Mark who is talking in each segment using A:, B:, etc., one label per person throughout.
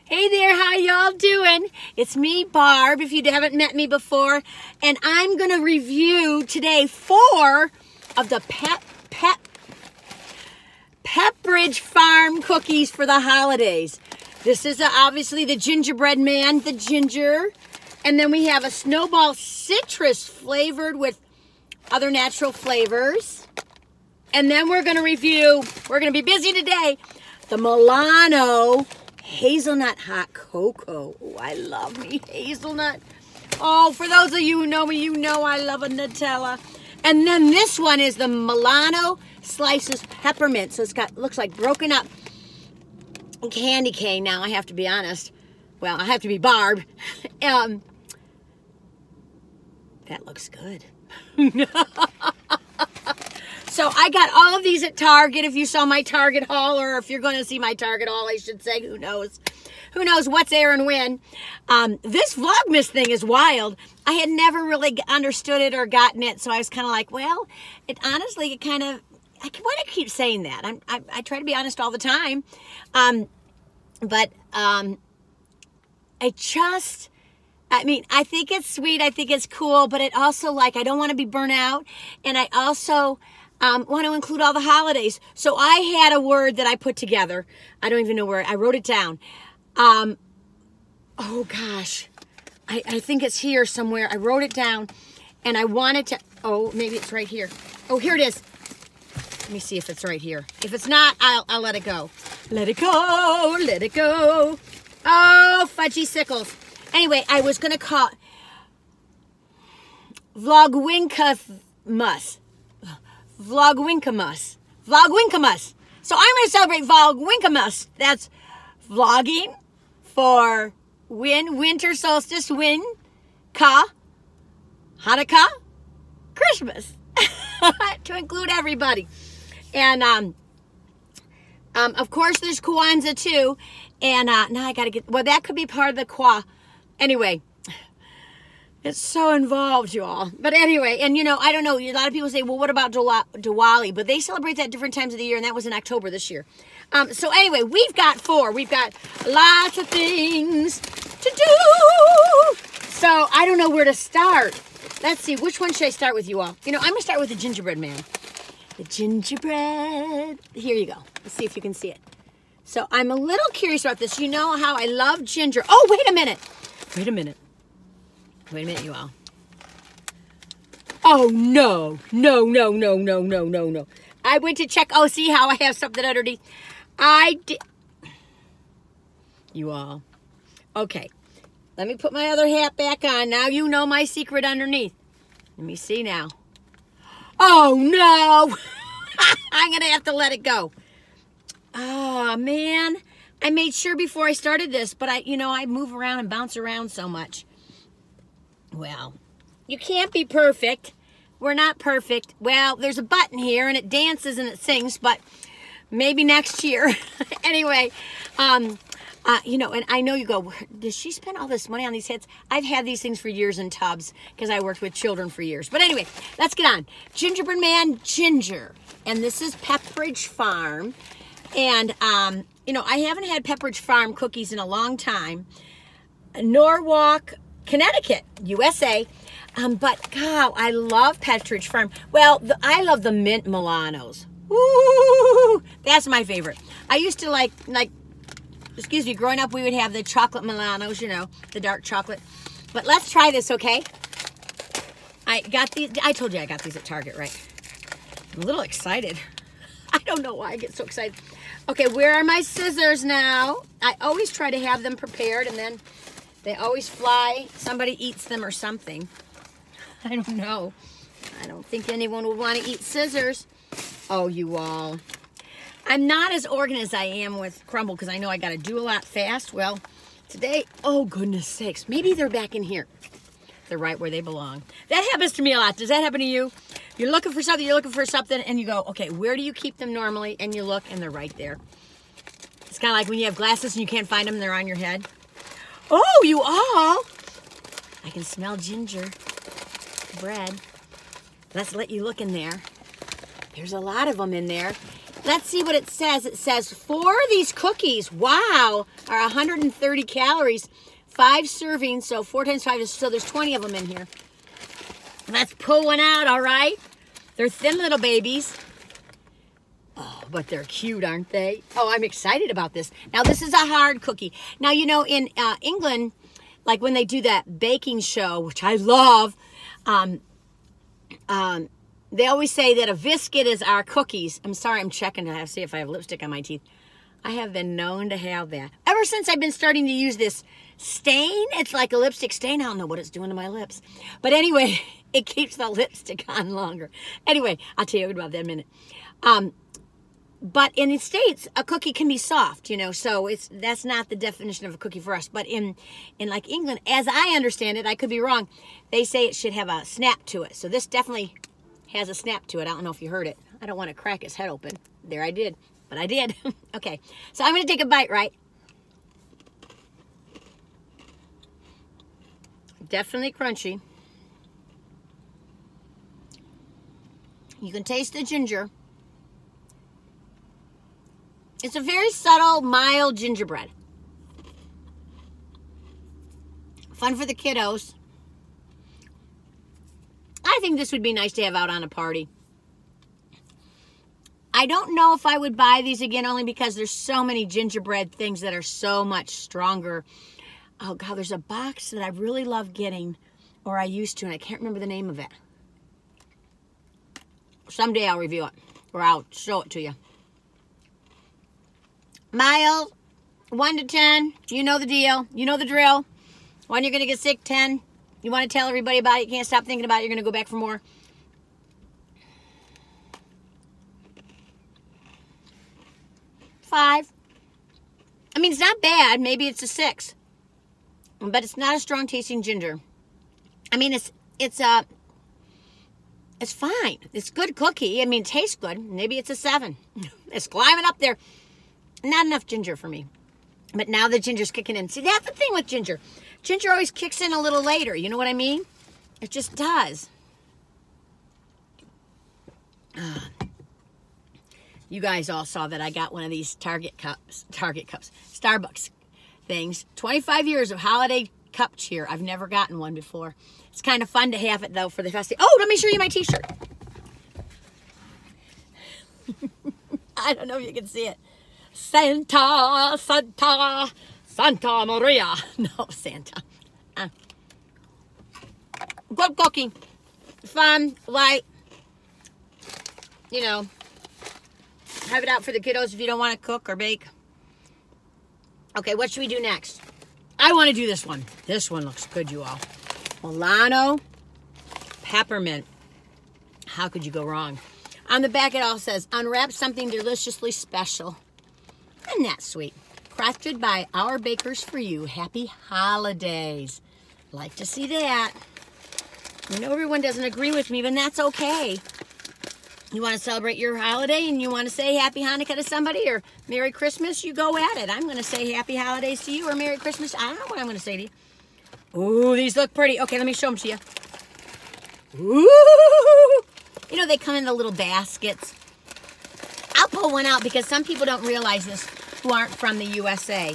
A: Hey there, how y'all doing? It's me, Barb, if you haven't met me before, and I'm going to review today 4 of the Pepperidge Farm Cookies for the holidays. This is obviously the gingerbread man, the ginger, and then we have a Snowball Citrus flavored with other natural flavors. And then we're going to review, we're going to be busy today, the Milano Hazelnut Hot Cocoa. Oh, I love me hazelnut. Oh, for those of you who know me, you know I love a Nutella. And then this one is the Milano Slices Peppermint. So it's got, looks like broken up candy cane. Now I have to be honest. Well, I have to be Barb. That looks good. So I got all of these at Target. If you saw my Target haul, or if you're going to see my Target haul, I should say, who knows? Who knows what's there and when? This Vlogmas thing is wild. I had never really understood it or gotten it, so I was kind of like, well, it honestly, it kind of, why do I keep saying that? I try to be honest all the time. I think it's sweet. I think it's cool, but it also, like, I don't want to be burnt out, and I also want to include all the holidays. So I had a word that I put together. I don't even know where. I wrote it down. Oh, gosh. I think it's here somewhere. I wrote it down, and I wanted to... Oh, maybe it's right here. Oh, here it is. Let me see if it's right here. If it's not, I'll let it go. Let it go. Let it go. Oh, fudgy sickles. Anyway, I was going to call... Vlogwinkamus. Vlogwinkamus. Vlogwinkamus. So I'm going to celebrate Vlogwinkamus. That's vlogging for winter solstice, Hanukkah, Christmas. To include everybody. And, of course, there's Kwanzaa, too. And, now I got to get... Well, that could be part of the Kwa. Anyway... It's so involved, y'all. But anyway, and you know, I don't know. A lot of people say, well, what about Diwali? But they celebrate that different times of the year, and that was in October this year. So anyway, we've got 4. We've got lots of things to do. So I don't know where to start. Let's see. Which one should I start with, you all? You know, I'm going to start with the gingerbread man. The gingerbread. Here you go. Let's see if you can see it. So I'm a little curious about this. You know how I love ginger. Oh, wait a minute. Wait a minute. Wait a minute, you all. Oh, no. No, no, no, no, no, no, no. I went to check. Oh, see how I have something underneath? I did. You all. Okay. Let me put my other hat back on. Now you know my secret underneath. Let me see now. Oh, no. I'm going to have to let it go. Oh, man. I made sure before I started this, but I move around and bounce around so much. Well, you can't be perfect. We're not perfect. Well, there's a button here, and it dances and it sings, but maybe next year. Anyway, and I know you go, does she spend all this money on these hats? I've had these things for years in tubs because I worked with children for years. But anyway, let's get on. Gingerbread Man Ginger, and this is Pepperidge Farm. And, I haven't had Pepperidge Farm cookies in a long time. Norwalk, Connecticut, USA. But, God, I love Pepperidge Farm. Well, I love the mint Milanos. Woo! That's my favorite. I used to growing up, we would have the chocolate Milanos, the dark chocolate. But let's try this, okay? I got these. I told you I got these at Target, right? I'm a little excited. I don't know why I get so excited. Okay, where are my scissors now? I always try to have them prepared, and then they always fly. Somebody eats them or something. I don't know. I don't think anyone would want to eat scissors. Oh, you all. I'm not as organized as I am with crumble because I know I got to do a lot fast. Well, today, oh, goodness sakes. Maybe they're back in here. They're right where they belong. That happens to me a lot. Does that happen to you? You're looking for something, and you go, okay, where do you keep them normally? And you look, and they're right there. It's kind of like when you have glasses and you can't find them, they're on your head. Oh, you all. I can smell ginger bread. Let's let you look in there. There's a lot of them in there. let's see what it says. It says 4 of these cookies, wow, are 130 calories. 5 servings, so 4 times 5, so there's 20 of them in here. Let's pull one out, all right? They're thin little babies. Oh, but they're cute, aren't they? Oh, I'm excited about this. Now, this is a hard cookie. Now, you know, in England, like when they do that baking show, which I love, they always say that a biscuit is our cookies. I'm sorry, I'm checking to see if I have lipstick on my teeth. I have been known to have that. Ever since I've been starting to use this stain, it's like a lipstick stain. I don't know what it's doing to my lips. But anyway, it keeps the lipstick on longer. Anyway, I'll tell you about that in a minute. But in the States, a cookie can be soft, you know, so that's not the definition of a cookie for us. But in like England, as I understand it, I could be wrong, they say it should have a snap to it. So this definitely has a snap to it. I don't know if you heard it. I don't want to crack his head open. There I did. But I did. Okay, so I'm going to take a bite, right? Definitely crunchy. You can taste the ginger. It's a very subtle, mild gingerbread. Fun for the kiddos. I think this would be nice to have out on a party. I don't know if I would buy these again, only because there's so many gingerbread things that are so much stronger. Oh, God, there's a box that I really love getting, or I used to, and I can't remember the name of it. Someday I'll review it, or I'll show it to you. Mild, 1 to 10, you know the deal, you know the drill. When you're going to get sick, 10. You want to tell everybody about it, you can't stop thinking about it, you're going to go back for more. 5. I mean, it's not bad. Maybe it's a 6. But it's not a strong tasting ginger. I mean, it's fine. It's good cookie. I mean, it tastes good. Maybe it's a 7. It's climbing up there. Not enough ginger for me. But now the ginger's kicking in. See, that's the thing with ginger. Ginger always kicks in a little later. You know what I mean? It just does. You guys all saw that I got one of these Starbucks things. 25 years of holiday cup cheer. I've never gotten one before. It's kind of fun to have it, though, for the festival. Oh, let me show you my t-shirt. I don't know if you can see it. Santa, Santa, Santa Maria. No, Santa. Good cookie. Fun, light. You know, have it out for the kiddos if you don't want to cook or bake. Okay, what should we do next? I want to do this one. This one looks good, you all. Milano Peppermint. How could you go wrong? On the back it all says, unwrap something deliciously special. Isn't that sweet? Crafted by our bakers for you. Happy holidays. Like to see that. I know everyone doesn't agree with me, but that's okay. You want to celebrate your holiday and you want to say Happy Hanukkah to somebody or Merry Christmas, you go at it. I'm going to say Happy Holidays to you or Merry Christmas. I don't know what I'm going to say to you. Ooh, these look pretty. Okay, let me show them to you. Ooh! You know, they come in the little baskets. I'll pull one out because some people don't realize this who aren't from the USA.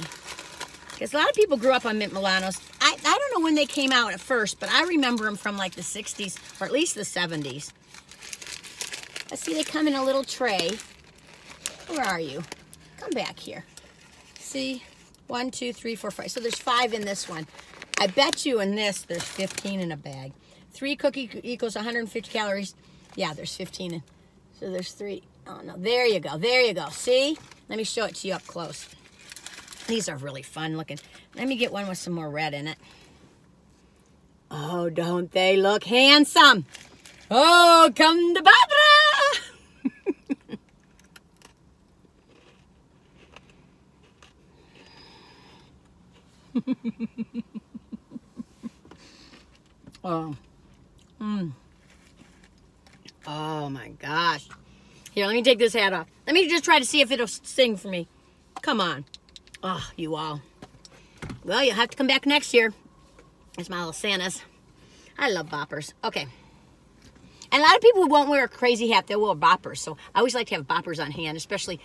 A: Because a lot of people grew up on mint Milanos. I don't know when they came out at first, but I remember them from like the 60s or at least the 70s. I see they come in a little tray. Where are you? Come back here. See? 1, 2, 3, 4, 5. So there's 5 in this one. I bet you in this there's 15 in a bag. 3 cookie equals 150 calories. Yeah, there's 15 in. So there's 3. Oh, no. There you go. There you go. See? Let me show it to you up close. These are really fun looking. Let me get one with some more red in it. Oh, don't they look handsome? Oh, come to Barbara! Oh. Oh my gosh. Here, let me take this hat off. Let me just try to see if it'll sing for me. Come on. Oh, you all. Well, you'll have to come back next year. There's my little Santas. I love boppers. Okay. And a lot of people who won't wear a crazy hat, they'll wear boppers. So I always like to have boppers on hand, especially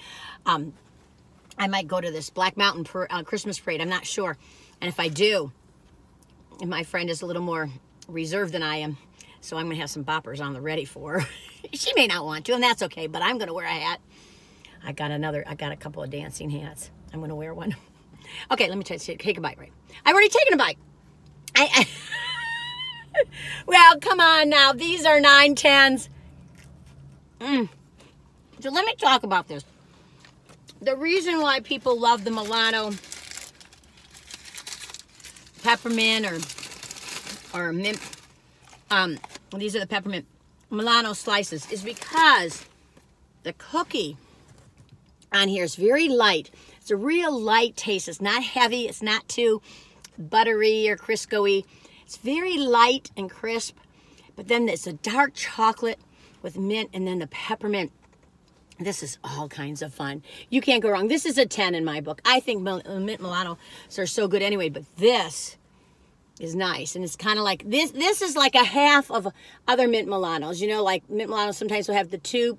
A: I might go to this Black Mountain Christmas parade. I'm not sure. And if I do, and my friend is a little more reserved than I am, so I'm going to have some boppers on the ready for her. She may not want to, and that's okay, but I'm going to wear a hat. I got a couple of dancing hats. I'm going to wear one. Okay, let me take a bite, right? I've already taken a bite. Well, come on now. These are 9/10s. So let me talk about this. The reason why people love the Milano peppermint or mint, these are the peppermint Milano slices, is because the cookie on here is very light. It's a real light taste. It's not heavy. It's not too buttery or Crisco-y. It's very light and crisp, but then it's a dark chocolate with mint and then the peppermint. This is all kinds of fun. You can't go wrong. This is a 10 in my book. I think mint Milanos are so good anyway, but this is nice. And it's kind of like, this is like a half of other mint Milanos. You know, like mint Milanos sometimes will have the two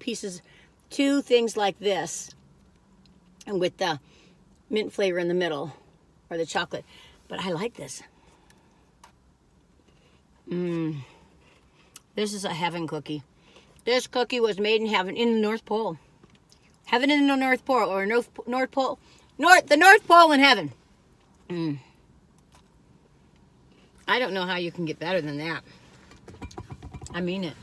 A: things like this, and with the mint flavor in the middle, or the chocolate. But I like this. This is a heaven cookie. This cookie was made in heaven, in the North Pole. Heaven in the North Pole, or the North Pole in heaven. I don't know how you can get better than that. I mean it.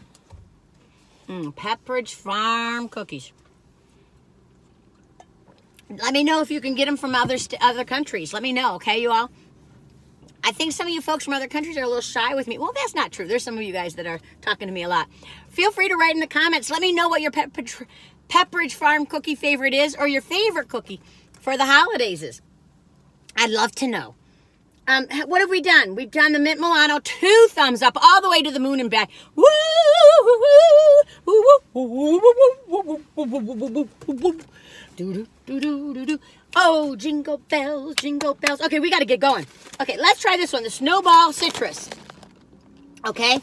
A: Pepperidge Farm Cookies. Let me know if you can get them from other countries. Let me know, okay, you all? I think some of you folks from other countries are a little shy with me. Well, that's not true. There's some of you guys that are talking to me a lot. Feel free to write in the comments. Let me know what your Pepperidge Farm cookie favorite is, or your favorite cookie for the holidays is. I'd love to know. What have we done? We've done the mint Milano, 2 thumbs up, all the way to the moon and back. Woo! Oh, jingle bells, jingle bells. Okay, we got to get going. Okay, let's try this one, the Snowball Citrus. Okay,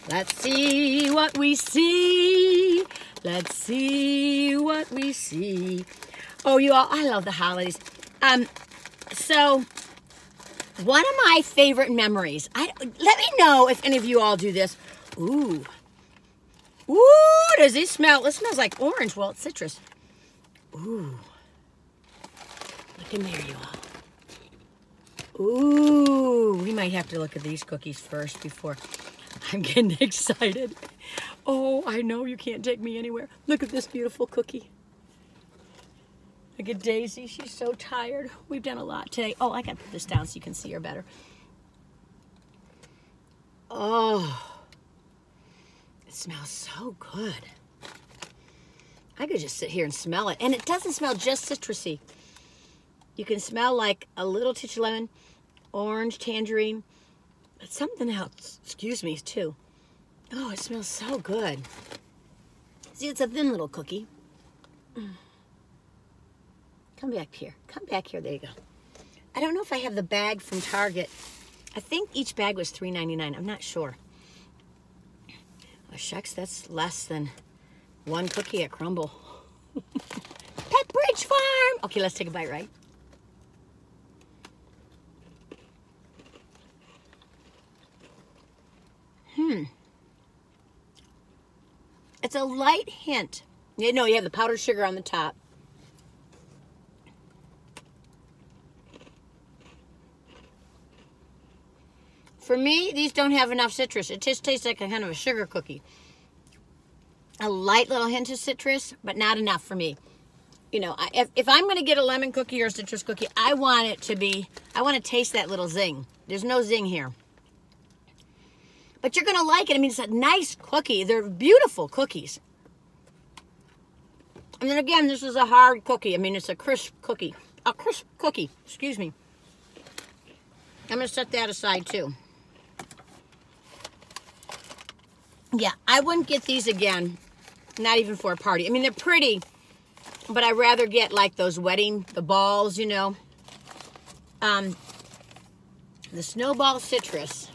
A: let's see what we see. Let's see what we see. Oh, you all, I love the holidays. So one of my favorite memories, let me know if any of you all do this. Ooh, does it smell? It smells like orange. Well, it's citrus. Ooh, look in there, you all. Ooh, we might have to look at these cookies first before I'm getting excited. Oh, I know you can't take me anywhere. Look at this beautiful cookie. Look at Daisy. She's so tired. We've done a lot today. Oh, I got to put this down so you can see her better. Oh, it smells so good. I could just sit here and smell it. And it doesn't smell just citrusy. You can smell like a little touch of lemon, orange, tangerine, but something else, excuse me, too. Oh, it smells so good. See, it's a thin little cookie. Come back here. Come back here. There you go. I don't know if I have the bag from Target. I think each bag was $3.99. I'm not sure. Oh, shucks, that's less than one cookie at Crumble. Pepperidge Farm. Okay, let's take a bite, right? It's a light hint. You know, you have the powdered sugar on the top. For me, these don't have enough citrus. It just tastes like a kind of a sugar cookie. A light little hint of citrus, but not enough for me. You know, if I'm going to get a lemon cookie or a citrus cookie, I want to taste that little zing. There's no zing here. But you're going to like it. I mean, it's a nice cookie. They're beautiful cookies. And then again, this is a hard cookie. I mean, it's a crisp cookie. A crisp cookie. Excuse me. I'm going to set that aside, too. Yeah, I wouldn't get these again. Not even for a party. I mean, they're pretty, but I'd rather get, like, those the balls, you know. The Snowball Citrus.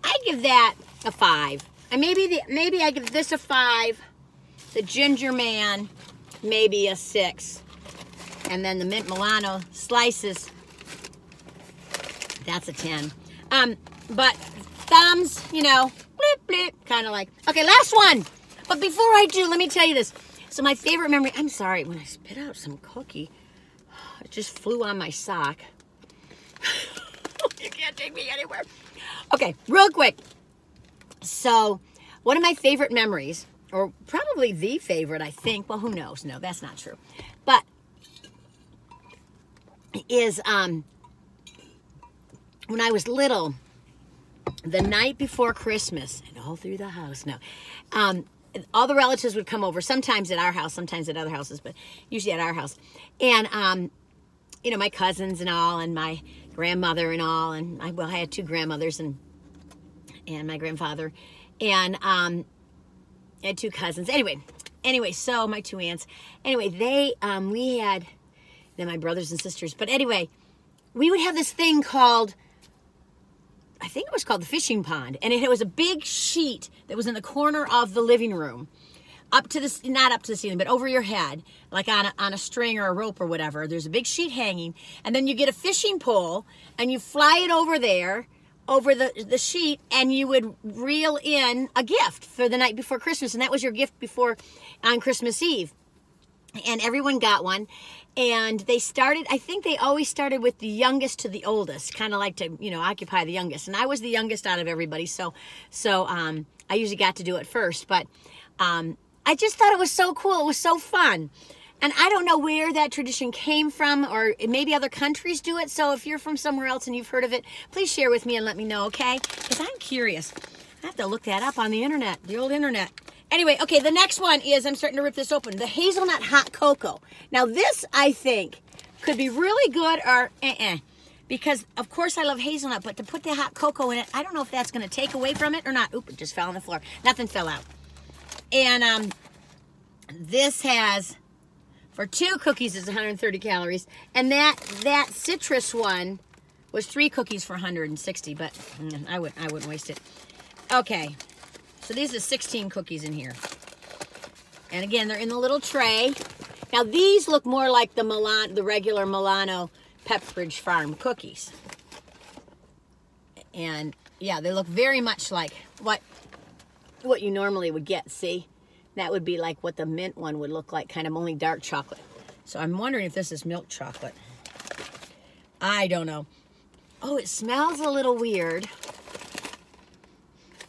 A: I give that a 5. And maybe I give this a 5. The Gingerman, maybe a 6. And then the Mint Milano Slices, that's a 10. But thumbs, you know, blip, blip, kind of like. Okay, last one. But before I do, let me tell you this. So my favorite memory, I'm sorry, when I spit out some cookie, it just flew on my sock. You can't take me anywhere. Okay, real quick. So one of my favorite memories, or probably the favorite, I think, well, who knows? No, that's not true. But is when I was little, the night before Christmas, and all through the house, no, all the relatives would come over, sometimes at our house, sometimes at other houses, but usually at our house. And, you know, my cousins and all, and my grandmother and all, and I had 2 grandmothers and my grandfather, and I had 2 cousins. Anyway, so my 2 aunts. Anyway, we had, then my brothers and sisters. But anyway, we would have this thing called, I think it was called the fishing pond. And it was a big sheet that was in the corner of the living room. Up to the, not up to the ceiling, but over your head, like on a string or a rope or whatever. There's a big sheet hanging. And then you get a fishing pole and you fly it over there, over the sheet, and you would reel in a gift for the night before Christmas. And that was your gift on Christmas Eve. And everyone got one. And they started, I think they always started with the youngest to the oldest, kind of like to, you know, occupy the youngest. And I was the youngest out of everybody, so I usually got to do it first. But I just thought it was so cool. It was so fun. And I don't know where that tradition came from, or maybe other countries do it. So if you're from somewhere else and you've heard of it, please share with me and let me know, okay? Because I'm curious. I have to look that up on the internet, the old internet. Anyway, okay, the next one is, I'm starting to rip this open, the Hazelnut Hot Cocoa. Now this, I think, could be really good or because of course I love hazelnut, but to put the hot cocoa in it, I don't know if that's going to take away from it or not. Oop, it just fell on the floor. Nothing fell out. And this has, for 2 cookies, it's 130 calories. And that citrus one was 3 cookies for 160, but I wouldn't waste it. Okay. So these are 16 cookies in here. And again, they're in the little tray. Now these look more like the regular Milano Pepperidge Farm Cookies. And yeah, they look very much like what you normally would get, see? That would be like what the mint one would look like, kind of only dark chocolate. So I'm wondering if this is milk chocolate. I don't know. Oh, it smells a little weird.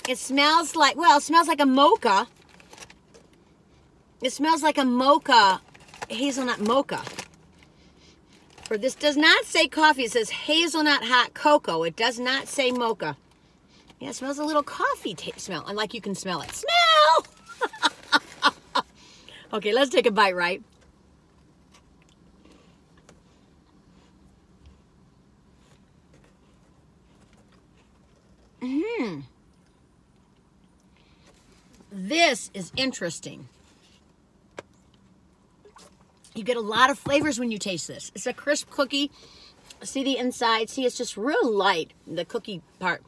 A: It smells like, well, it smells like a mocha. It smells like a mocha, hazelnut mocha. For this does not say coffee. It says hazelnut hot cocoa. It does not say mocha. Yeah, it smells a little coffee smell. And like you can smell it. Smell! Okay, let's take a bite, right? This is interesting. You get a lot of flavors when you taste this. It's a crisp cookie. See the inside? See, it's just real light, the cookie part.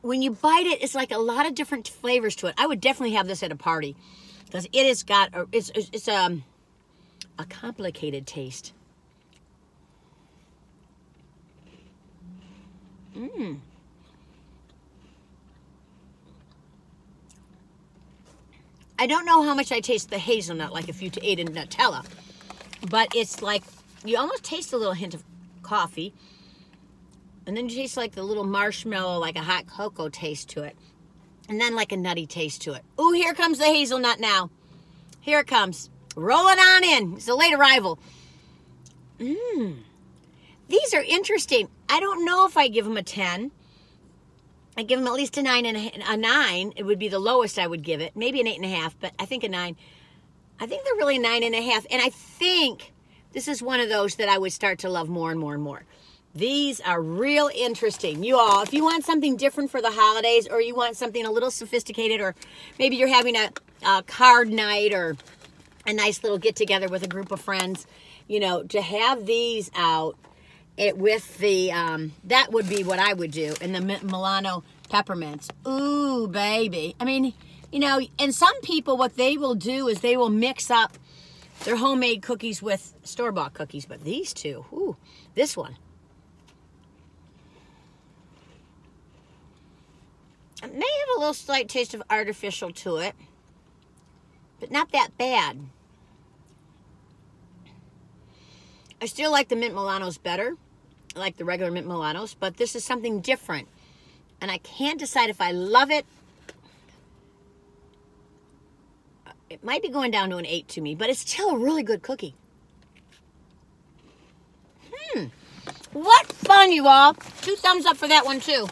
A: When you bite it, it's like a lot of different flavors to it. I would definitely have this at a party because it has got, it's a complicated taste. I don't know how much I taste the hazelnut, like if you ate a Nutella, but it's like, you almost taste a little hint of coffee, and then you taste like the little marshmallow, like a hot cocoa taste to it, and then like a nutty taste to it. Ooh, here comes the hazelnut now. Here it comes. Roll it on in. It's a late arrival. These are interesting. I don't know if I give them a 10. I give them at least a 9 and a 9. It would be the lowest I would give it. Maybe an 8.5, but I think a 9. I think they're really 9.5. And I think this is one of those that I would start to love more and more and more. These are real interesting. You all, if you want something different for the holidays, or you want something a little sophisticated, or maybe you're having a card night or a nice little get-together with a group of friends, you know, to have these out, with the, that would be what I would do. And the Milano peppermints. Ooh, baby. I mean, you know, and some people, what they will do is they will mix up their homemade cookies with store-bought cookies. But these two, ooh, this one. It may have a little slight taste of artificial to it, but not that bad. I still like the mint Milanos better. I like the regular mint Milanos, but this is something different. And I can't decide if I love it. It might be going down to an 8 to me, but it's still a really good cookie. What fun, you all. 2 thumbs up for that one, too.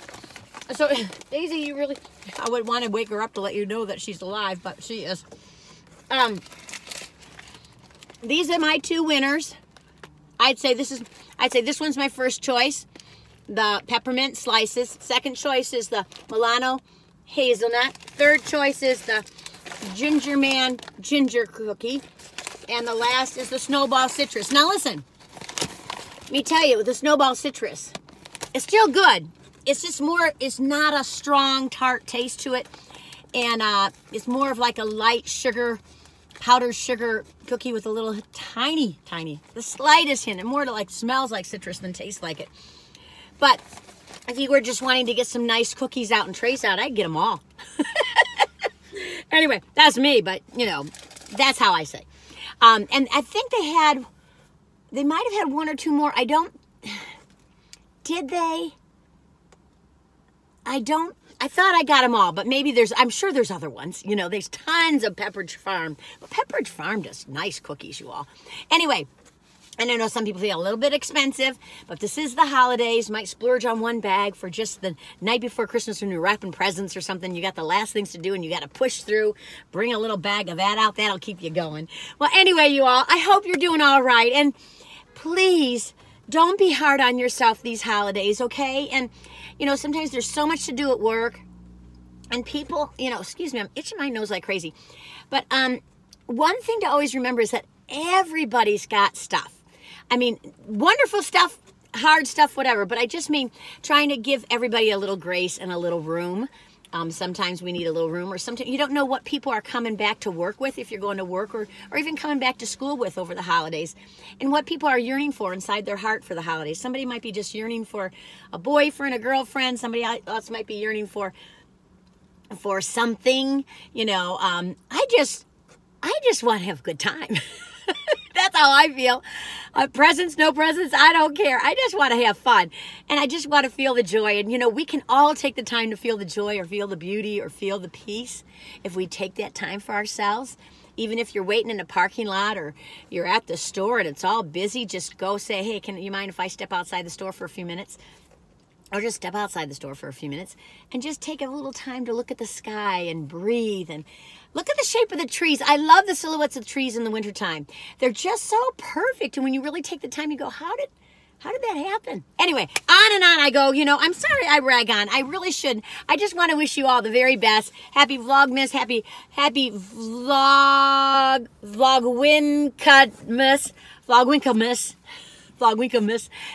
A: So, Daisy, you really... I would want to wake her up to let you know that she's alive, but she is. These are my 2 winners. I'd say this one's my first choice, the peppermint slices. Second choice is the Milano Hazelnut. Third choice is the Gingerman Ginger cookie. And the last is the Snowball Citrus. Now listen, let me tell you, the Snowball Citrus, it's still good. It's just more, it's not a strong tart taste to it. And it's more of like a light sugar, powdered sugar cookie with a little tiny, the slightest hint. And more like smells like citrus than tastes like it. But if you were just wanting to get some nice cookies out and trays out, I'd get them all. Anyway, that's me, but you know, that's how I say. And I think they might have had 1 or 2 more. Did they? I thought I got them all, but maybe I'm sure there's other ones. You know, there's tons of Pepperidge Farm. But Pepperidge Farm does nice cookies, you all. Anyway, and I know some people feel a little bit expensive, but this is the holidays. Might splurge on 1 bag for just the night before Christmas when you're wrapping presents or something. You got the last things to do and you got to push through. Bring a little bag of that out. That'll keep you going. Well, anyway, you all, I hope you're doing all right. And please, don't be hard on yourself these holidays, okay? And, you know, sometimes there's so much to do at work. And people, you know, excuse me, I'm itching my nose like crazy. But one thing to always remember is that everybody's got stuff. I mean, wonderful stuff, hard stuff, whatever. But I just mean trying to give everybody a little grace and a little room. Sometimes we need a little room, or sometimes you don't know what people are coming back to work with if you're going to work, or even coming back to school with over the holidays, and what people are yearning for inside their heart for the holidays. Somebody might be just yearning for a boyfriend, a girlfriend. Somebody else might be yearning for something, you know. I just want to have a good time. That's how I feel. Presents, no presents, I don't care. I just want to have fun. And I just want to feel the joy. And, you know, we can all take the time to feel the joy or feel the beauty or feel the peace if we take that time for ourselves. Even if you're waiting in a parking lot or you're at the store and it's all busy, just go say, hey, can you mind if I step outside the store for a few minutes? Or just step outside the store for a few minutes and just take a little time to look at the sky and breathe and look at the shape of the trees. I love the silhouettes of trees in the wintertime. They're just so perfect. And when you really take the time, you go, how did that happen? Anyway, on and on I go. You know, I'm sorry I rag on. I really shouldn't. I just want to wish you all the very best. Happy Vlogmas. Happy Vlogwinklemas.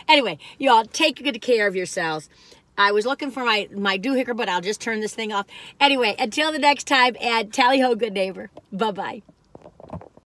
A: Anyway, you all take good care of yourselves. I was looking for my doohickey, but I'll just turn this thing off. Anyway, until the next time, and tally ho, good neighbor. Bye-bye.